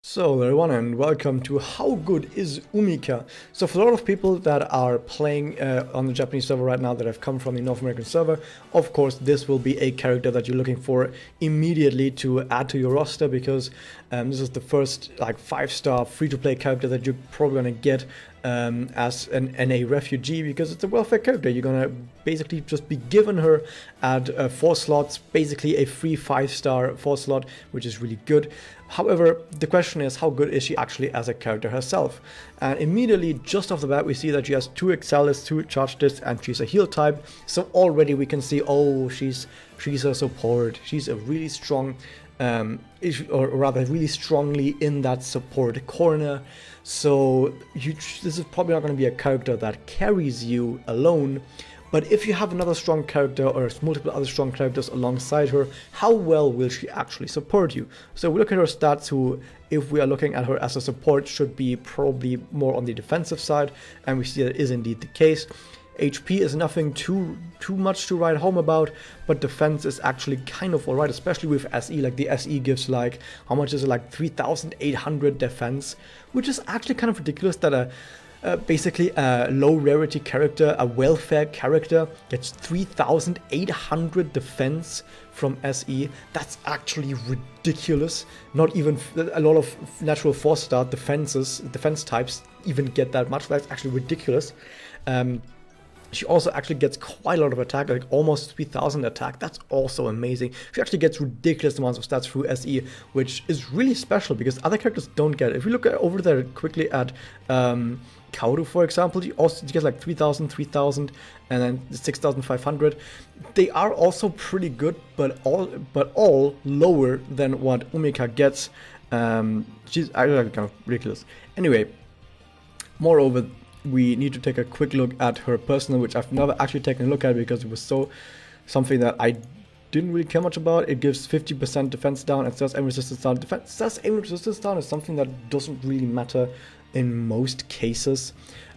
So everyone, and welcome to How Good is Umika? So for a lot of people that are playing on the Japanese server right now that have come from the North American server, of course this will be a character that you're looking for immediately to add to your roster, because this is the first like 5-star free-to-play character that you're probably gonna get as an NA refugee, because it's a welfare character. You're gonna basically just be given her at 4 slots, basically a free 5-star 4 slot, which is really good. However, the question is, how good is she actually as a character herself? And immediately, just off the bat, we see that she has 2 Excelis, 2 Charge Discs, and she's a heal type. So already we can see, oh, she's a support. She's a really strong, or rather really strongly in that support corner. So this is probably not going to be a character that carries you alone. But if you have another strong character or multiple other strong characters alongside her, how well will she actually support you? So we look at her stats, who, if we are looking at her as a support, should be probably more on the defensive side, and we see that is indeed the case. HP is nothing too much to write home about, but defense is actually kind of alright, especially with SE. Like the SE gives like, how much is it, like 3,800 defense, which is actually kind of ridiculous that basically a low rarity character, a welfare character, gets 3,800 defense from SE. That's actually ridiculous. Not even a lot of natural 4-star defense types even get that much. That's actually ridiculous. She also actually gets quite a lot of attack, like almost 3,000 attack. That's also amazing. She actually gets ridiculous amounts of stats through SE, which is really special because other characters don't get it. If we look over there quickly at Kaoru, for example, she gets like 3,000, and then 6,500. They are also pretty good, but all lower than what Umika gets. She's actually kind of ridiculous. Anyway, moreover, we need to take a quick look at her personal, which I've never actually taken a look at because it was something that I didn't really care much about. It gives 50% defense down and says aim resistance down. Says aim resistance down is something that doesn't really matter in most cases,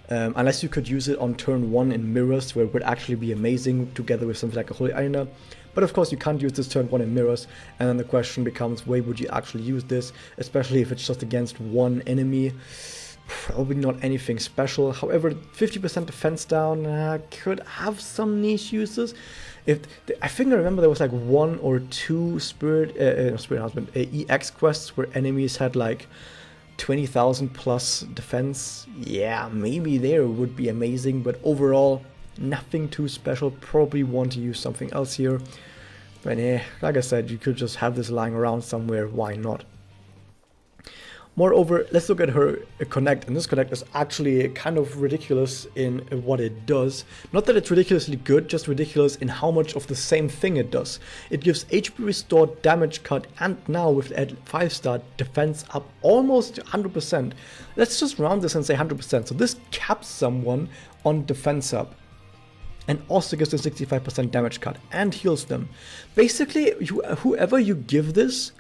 unless you could use it on turn 1 in mirrors, where it would actually be amazing together with something like a Holy Arena. But of course you can't use this turn 1 in mirrors, and then the question becomes, where would you actually use this, especially if it's just against one enemy? Probably not anything special. However, 50% defense down could have some niche uses. I think I remember there was like 1 or 2 Spirit Husband EX quests where enemies had like 20,000 plus defense. Yeah, maybe there would be amazing, but overall nothing too special. Probably want to use something else here. But like I said, you could just have this lying around somewhere. Why not? Moreover, let's look at her connect, and this connect is actually kind of ridiculous in what it does. Not that it's ridiculously good, just ridiculous in how much of the same thing it does. It gives HP restored, damage cut, and now with at 5-star defense up almost 100%. Let's just round this and say 100%. So this caps someone on defense up, and also gives them 65% damage cut and heals them. Basically, whoever you give this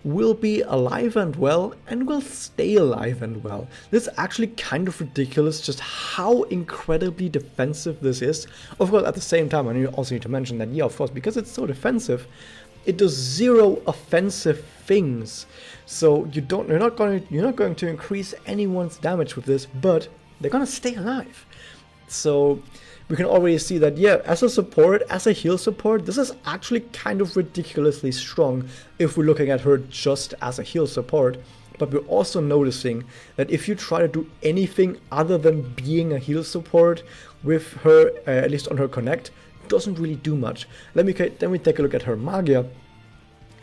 will be alive and well, and will stay alive and well. This is actually kind of ridiculous, just how incredibly defensive this is. Of course, at the same time, I also need to mention that, yeah, of course, because it's so defensive, it does 0 offensive things. So you're not going to increase anyone's damage with this, but they're gonna stay alive. So we can already see that, yeah, as a support, as a heal support, this is actually kind of ridiculously strong if we're looking at her just as a heal support. But we're also noticing that if you try to do anything other than being a heal support with her, at least on her connect, doesn't really do much. Then we take a look at her Magia.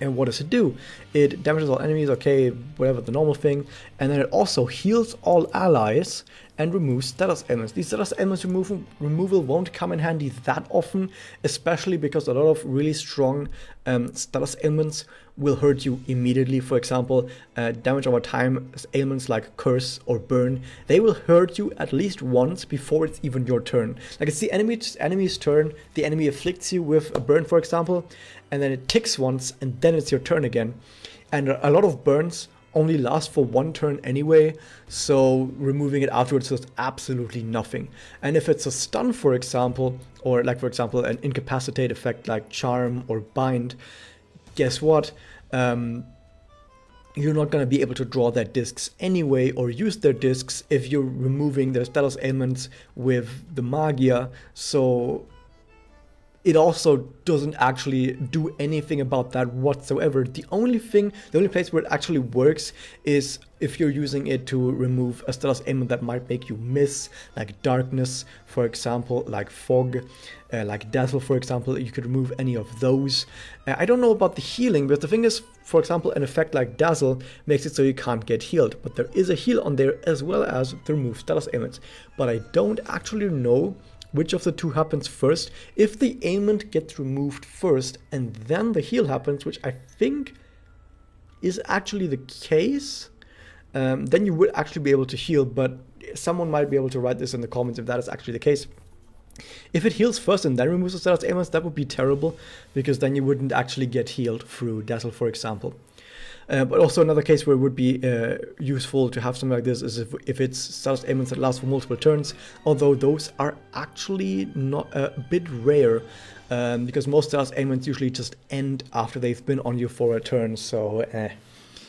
And what does it do? It damages all enemies, okay, whatever, the normal thing. And then it also heals all allies and removes status ailments. These status ailments removal won't come in handy that often, especially because a lot of really strong status ailments will hurt you immediately. For example, damage over time ailments like Curse or Burn, they will hurt you at least once before it's even your turn. Like, it's the enemy's turn, the enemy afflicts you with a Burn, for example, and then it ticks once, and then it's your turn again. And a lot of burns only last for 1 turn anyway, so removing it afterwards does absolutely nothing. And if it's a stun, for example, or like, for example, an incapacitate effect like Charm or Bind, guess what? you're not going to be able to draw their discs anyway or use their discs if you're removing their status ailments with the Magia. So it also doesn't actually do anything about that whatsoever. The only place where it actually works is if you're using it to remove a status ailment that might make you miss, like darkness, for example, like fog, like dazzle, for example. You could remove any of those. I don't know about the healing, but the thing is, for example, an effect like dazzle makes it so you can't get healed, but there is a heal on there as well as the remove status ailments. But I don't actually know which of the two happens first. If the ailment gets removed first and then the heal happens, which I think is actually the case, then you would actually be able to heal, but someone might be able to write this in the comments if that is actually the case. If it heals first and then removes the status ailments, that would be terrible, because then you wouldn't actually get healed through dazzle, for example. But also another case where it would be useful to have something like this is if it's status ailments that last for multiple turns, although those are actually not a bit rare, because most status ailments usually just end after they've been on you for a turn, so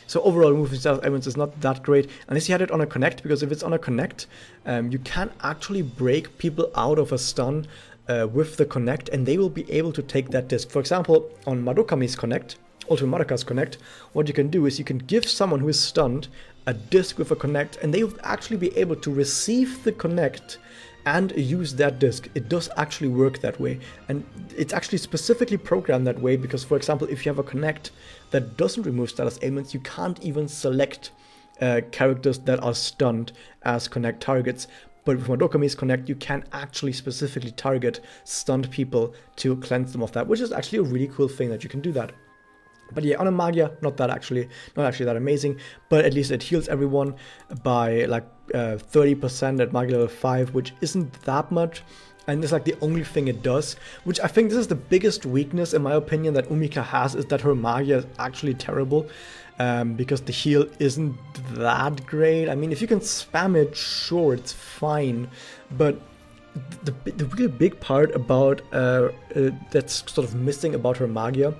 So overall, removing status ailments is not that great, unless you had it on a connect, because if it's on a connect, you can actually break people out of a stun with the connect, and they will be able to take that disc. For example, on Marukami's connect, Ultimate Madoka's connect, what you can do is you can give someone who is stunned a disc with a connect, and they will actually be able to receive the connect and use that disc. It does actually work that way, and it's actually specifically programmed that way because, for example, if you have a connect that doesn't remove status ailments, you can't even select characters that are stunned as connect targets. But with Madokami's connect, you can actually specifically target stunned people to cleanse them of that, which is actually a really cool thing that you can do that. But yeah, on a Magia, not actually that amazing, but at least it heals everyone by like 30% at Magia level 5, which isn't that much, and it's like the only thing it does, which I think this is the biggest weakness, in my opinion, that Umika has, is that her Magia is actually terrible, because the heal isn't that great. I mean, if you can spam it, sure, it's fine, but the really big part about that's sort of missing about her Magia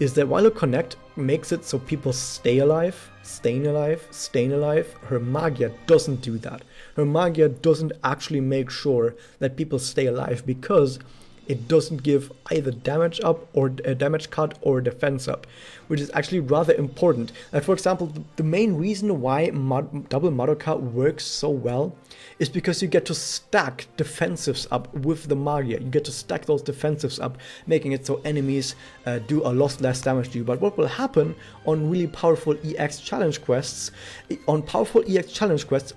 is that while her connect makes it so people stay alive, staying alive, her Magia doesn't do that. Her Magia doesn't actually make sure that people stay alive, because it doesn't give either damage up or a damage cut or defense up, which is actually rather important. Like, for example, the main reason why double Madoka works so well is because you get to stack defensives up with the Magia. You get to stack those defensives up, making it so enemies do a lot less damage to you. But what will happen on really powerful EX challenge quests,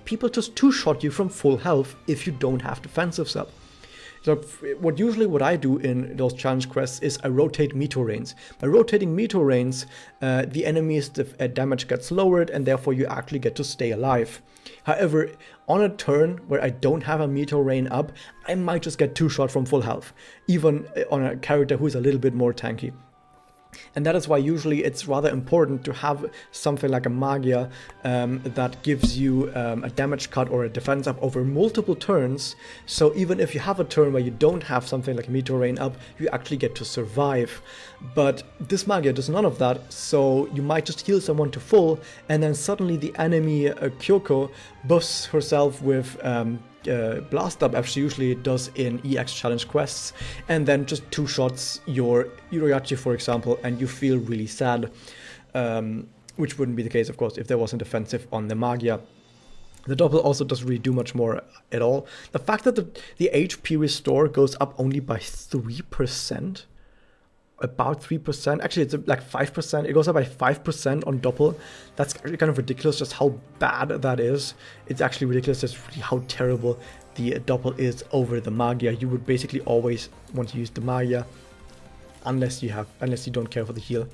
people just two-shot you from full health if you don't have defensives up. So what I do in those challenge quests is I rotate meteor rains. By rotating meteor rains, the enemy's damage gets lowered, and therefore you actually get to stay alive. However, on a turn where I don't have a meteor rain up, I might just get two-shot from full health, even on a character who is a little bit more tanky. And that is why usually it's rather important to have something like a Magia that gives you a damage cut or a defense up over multiple turns. So even if you have a turn where you don't have something like a Meteor Rain up, you actually get to survive. But this Magia does none of that, so you might just heal someone to full, and then suddenly the enemy Kyoko buffs herself with blast up, as she usually does in EX challenge quests, and then just two-shots your Uriachi, for example, and you feel really sad, which wouldn't be the case, of course, if there wasn't defensive on the Magia. The double also doesn't really do much more at all. The fact that the HP restore goes up only by 3%, about 3%, actually it's like 5%, it goes up by 5% on Doppel. That's kind of ridiculous just how bad that is. It's actually ridiculous just really how terrible the Doppel is over the Magia. You would basically always want to use the Magia unless you don't care for the heal.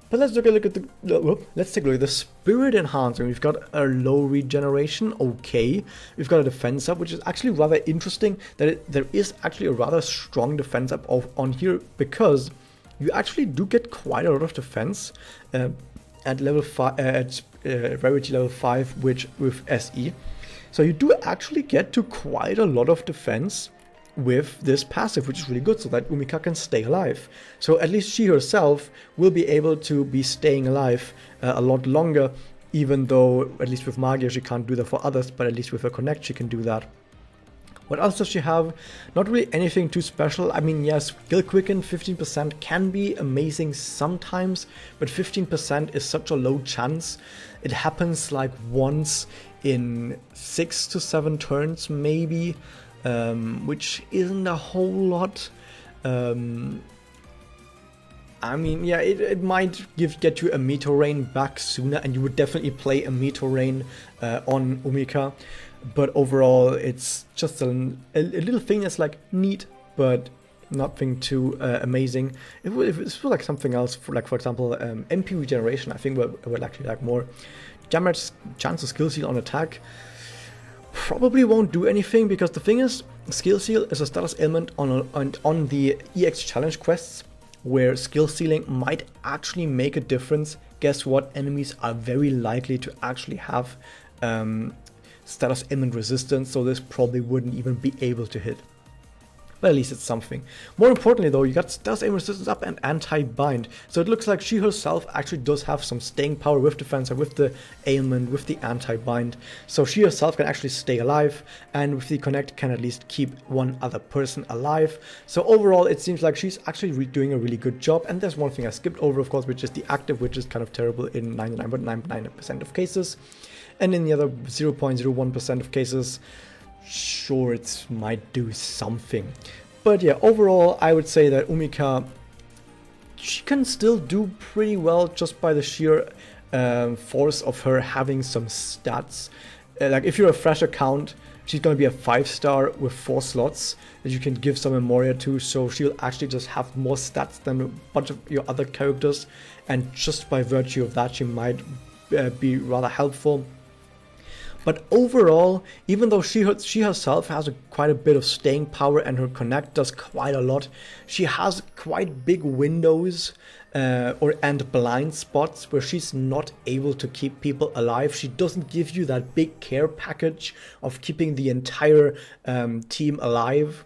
But let's take a look at the Spirit Enhancer. We've got a low regeneration, okay. We've got a defense up, which is actually rather interesting that there is actually a rather strong defense up on here, because you actually do get quite a lot of defense at level 5, at rarity level 5, which with SE. So you do actually get to quite a lot of defense with this passive, which is really good, so that Umika can stay alive. So at least she herself will be able to be staying alive a lot longer, even though at least with Magia she can't do that for others, but at least with her Connect she can do that. What else does she have? Not really anything too special. I mean, yes, Skill Quicken 15% can be amazing sometimes, but 15% is such a low chance. It happens like once in 6 to 7 turns maybe, which isn't a whole lot. I mean, yeah, it might get you a Meteor Rain back sooner, and you would definitely play a Meteor Rain on Umika. But overall, it's just a little thing that's like neat, but nothing too amazing. If it's like something else, for example, MP regeneration, I think would actually like more. Damage chance of skill seal on attack probably won't do anything, because the thing is, skill seal is a status ailment on the EX challenge quests, where skill sealing might actually make a difference. Guess what? Enemies are very likely to actually have status ailment resistance, so this probably wouldn't even be able to hit. But at least it's something. More importantly though, you got status ailment resistance up and anti-bind, so it looks like she herself actually does have some staying power with defense and with the ailment, with the anti-bind. So she herself can actually stay alive, and with the Connect can at least keep one other person alive. So overall it seems like she's actually doing a really good job. And there's one thing I skipped over, of course, which is the active, which is kind of terrible in 99.99% of cases. And in the other 0.01% of cases, sure, it might do something. But yeah, overall, I would say that Umika, she can still do pretty well just by the sheer force of her having some stats. Like if you're a fresh account, she's going to be a 5-star with 4 slots that you can give some Memoria to, so she'll actually just have more stats than a bunch of your other characters. And just by virtue of that, she might be rather helpful. But overall, even though she herself has quite a bit of staying power and her Connect does quite a lot, she has quite big windows and blind spots where she's not able to keep people alive. She doesn't give you that big care package of keeping the entire team alive.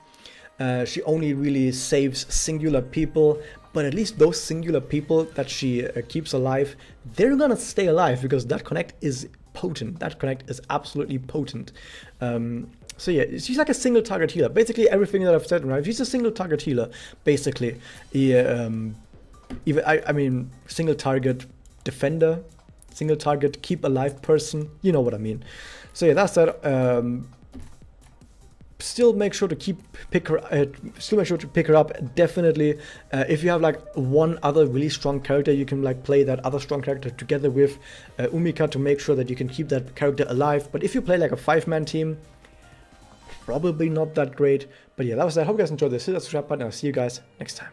She only really saves singular people, but at least those singular people that she keeps alive, they're gonna stay alive, because that Connect is potent. That Connect is absolutely potent. So yeah, she's like a single target healer. Basically everything that I've said, right? She's a single target healer, basically. I mean, single target defender, single target keep alive person. You know what I mean. So yeah, that's that. Still make sure to pick her up. Definitely, if you have like one other really strong character, you can like play that other strong character together with Umika to make sure that you can keep that character alive. But if you play like a 5-man team, probably not that great. But yeah, that was that. Hope you guys enjoyed this. Hit that subscribe button. I'll see you guys next time.